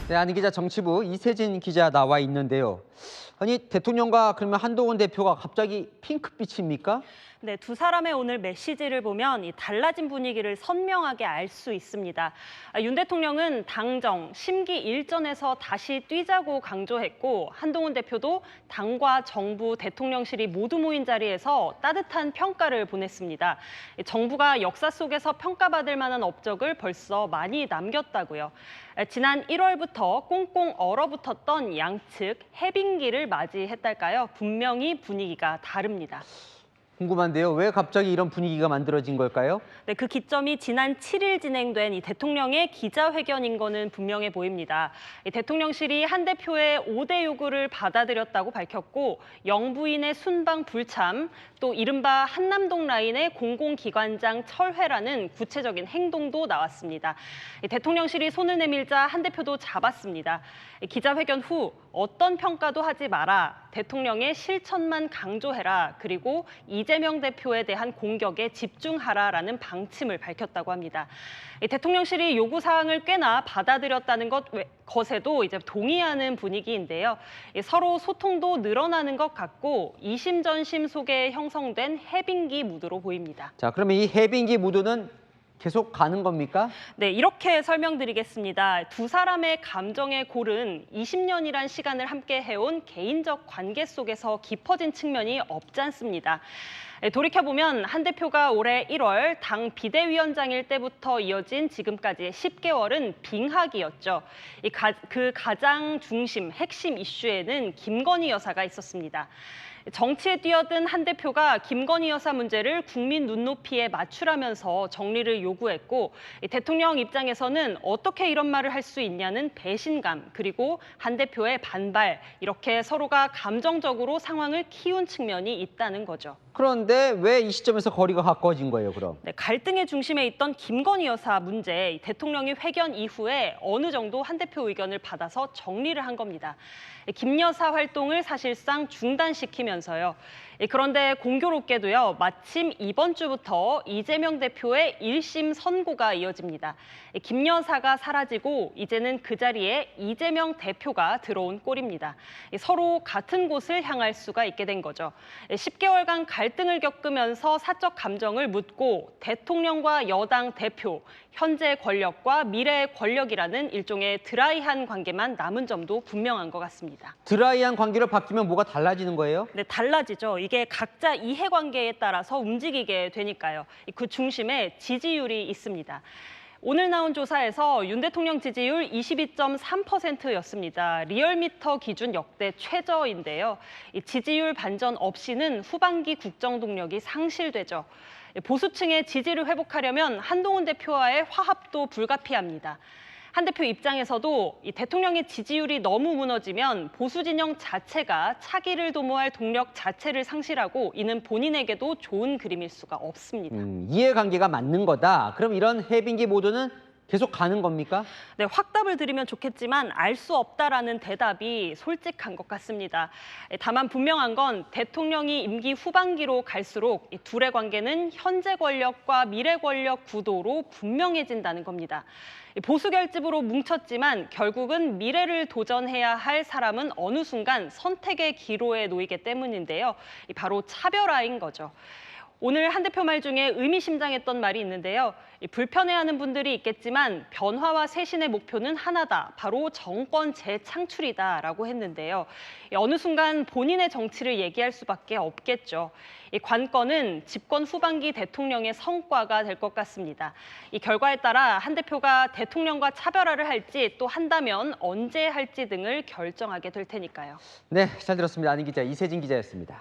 네, 안희 기자, 정치부 이세진 기자 나와 있는데요. 아니, 대통령과 그러면 한동훈 대표가 갑자기 핑크빛입니까? 네, 두 사람의 오늘 메시지를 보면 이 달라진 분위기를 선명하게 알 수 있습니다. 윤 대통령은 당정, 심기 일전에서 다시 뛰자고 강조했고 한동훈 대표도 당과 정부, 대통령실이 모두 모인 자리에서 따뜻한 평가를 보냈습니다. 정부가 역사 속에서 평가받을 만한 업적을 벌써 많이 남겼다고요. 지난 1월부터 꽁꽁 얼어붙었던 양측 해빙기를 맞이했달까요? 분명히 분위기가 다릅니다. 궁금한데요. 왜 갑자기 이런 분위기가 만들어진 걸까요? 네, 그 기점이 지난 7일 진행된 이 대통령의 기자회견인 거는 분명해 보입니다. 이 대통령실이 한 대표의 5대 요구를 받아들였다고 밝혔고 영부인의 순방 불참, 또 이른바 한남동 라인의 공공기관장 철회라는 구체적인 행동도 나왔습니다. 이 대통령실이 손을 내밀자 한 대표도 잡았습니다. 기자회견 후 어떤 평가도 하지 마라, 대통령의 실천만 강조해라, 그리고 이재명 대표에 대한 공격에 집중하라라는 방침을 밝혔다고 합니다. 대통령실이 요구사항을 꽤나 받아들였다는 것에도 이제 동의하는 분위기인데요. 서로 소통도 늘어나는 것 같고 이심전심 속에 형성된 해빙기 무드로 보입니다. 자, 그러면 이 해빙기 무드는 계속 가는 겁니까? 네, 이렇게 설명드리겠습니다. 두 사람의 감정의 골은 20년이란 시간을 함께 해온 개인적 관계 속에서 깊어진 측면이 없지 않습니다. 돌이켜보면 한 대표가 올해 1월 당 비대위원장일 때부터 이어진 지금까지의 10개월은 빙하기였죠. 그 가장 중심, 핵심 이슈에는 김건희 여사가 있었습니다. 정치에 뛰어든 한 대표가 김건희 여사 문제를 국민 눈높이에 맞추라면서 정리를 요구했고 대통령 입장에서는 어떻게 이런 말을 할 수 있냐는 배신감, 그리고 한 대표의 반발, 이렇게 서로가 감정적으로 상황을 키운 측면이 있다는 거죠. 그런데 왜 이 시점에서 거리가 가까워진 거예요, 그럼? 네, 갈등의 중심에 있던 김건희 여사 문제, 대통령이 회견 이후에 어느 정도 한 대표 의견을 받아서 정리를 한 겁니다. 김 여사 활동을 사실상 중단시키면서요. 그런데 공교롭게도요, 마침 이번 주부터 이재명 대표의 1심 선고가 이어집니다. 김 여사가 사라지고 이제는 그 자리에 이재명 대표가 들어온 꼴입니다. 서로 같은 곳을 향할 수가 있게 된 거죠. 10개월간 갈등을 겪으면서 사적 감정을 묻고 대통령과 여당 대표, 현재 권력과 미래의 권력이라는 일종의 드라이한 관계만 남은 점도 분명한 것 같습니다. 드라이한 관계로 바뀌면 뭐가 달라지는 거예요? 네, 달라지죠. 이게 각자 이해관계에 따라서 움직이게 되니까요. 그 중심에 지지율이 있습니다. 오늘 나온 조사에서 윤 대통령 지지율 22.3%였습니다. 리얼미터 기준 역대 최저인데요. 지지율 반전 없이는 후반기 국정 동력이 상실되죠. 보수층의 지지를 회복하려면 한동훈 대표와의 화합도 불가피합니다. 한 대표 입장에서도 이 대통령의 지지율이 너무 무너지면 보수 진영 자체가 차기를 도모할 동력 자체를 상실하고 이는 본인에게도 좋은 그림일 수가 없습니다. 이해관계가 맞는 거다. 그럼 이런 해빙기 모드는 계속 가는 겁니까? 네, 확답을 드리면 좋겠지만 알 수 없다라는 대답이 솔직한 것 같습니다. 다만 분명한 건 대통령이 임기 후반기로 갈수록 이 둘의 관계는 현재 권력과 미래 권력 구도로 분명해진다는 겁니다. 보수 결집으로 뭉쳤지만 결국은 미래를 도전해야 할 사람은 어느 순간 선택의 기로에 놓이기 때문인데요. 바로 차별화인 거죠. 오늘 한 대표 말 중에 의미심장했던 말이 있는데요. 불편해하는 분들이 있겠지만 변화와 쇄신의 목표는 하나다. 바로 정권 재창출이다라고 했는데요. 어느 순간 본인의 정치를 얘기할 수밖에 없겠죠. 이 관건은 집권 후반기 대통령의 성과가 될 것 같습니다. 이 결과에 따라 한 대표가 대통령과 차별화를 할지 또 한다면 언제 할지 등을 결정하게 될 테니까요. 네, 잘 들었습니다. 안희 기자, 이세진 기자였습니다.